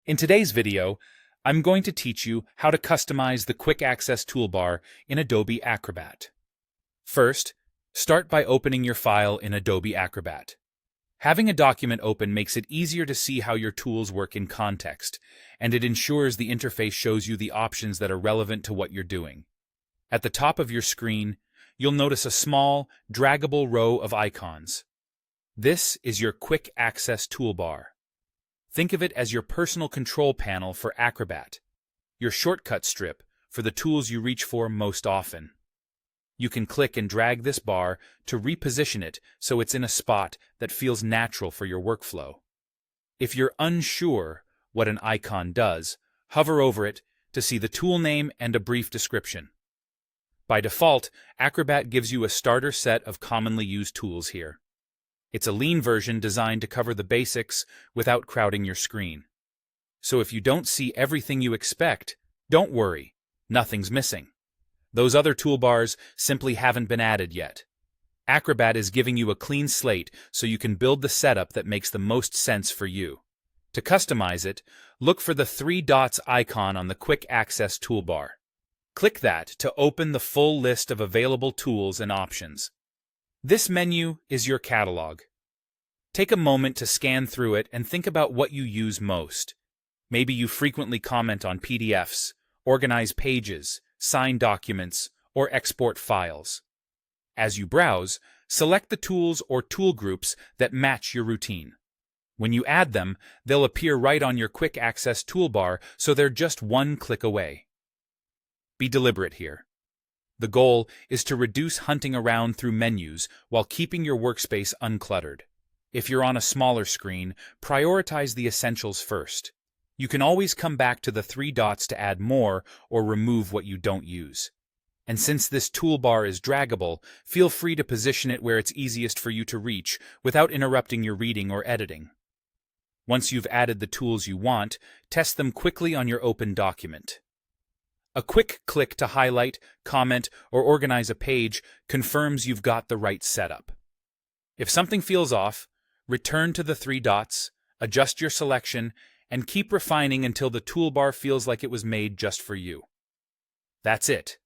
In today's video, I'm going to teach you how to customize the Quick Access toolbar in Adobe Acrobat. First, start by opening your file in Adobe Acrobat. Having a document open makes it easier to see how your tools work in context, and it ensures the interface shows you the options that are relevant to what you're doing. At the top of your screen, you'll notice a small, draggable row of icons. This is your Quick Access toolbar. Think of it as your personal control panel for Acrobat, your shortcut strip for the tools you reach for most often. You can click and drag this bar to reposition it so it's in a spot that feels natural for your workflow. If you're unsure what an icon does, hover over it to see the tool name and a brief description. By default, Acrobat gives you a starter set of commonly used tools here. It's a lean version designed to cover the basics without crowding your screen. So if you don't see everything you expect, don't worry, nothing's missing. Those other toolbars simply haven't been added yet. Acrobat is giving you a clean slate so you can build the setup that makes the most sense for you. To customize it, look for the three dots icon on the Quick Access toolbar. Click that to open the full list of available tools and options. This menu is your catalog. Take a moment to scan through it and think about what you use most. Maybe you frequently comment on PDFs, organize pages, sign documents, or export files. As you browse, select the tools or tool groups that match your routine. When you add them, they'll appear right on your Quick Access toolbar, so they're just one click away. Be deliberate here. The goal is to reduce hunting around through menus while keeping your workspace uncluttered. If you're on a smaller screen, prioritize the essentials first. You can always come back to the three dots to add more or remove what you don't use. And since this toolbar is draggable, feel free to position it where it's easiest for you to reach without interrupting your reading or editing. Once you've added the tools you want, test them quickly on your open document. A quick click to highlight, comment, or organize a page confirms you've got the right setup. If something feels off, return to the three dots, adjust your selection, and keep refining until the toolbar feels like it was made just for you. That's it.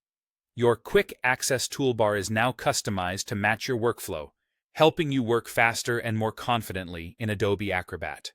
Your Quick Access toolbar is now customized to match your workflow, helping you work faster and more confidently in Adobe Acrobat.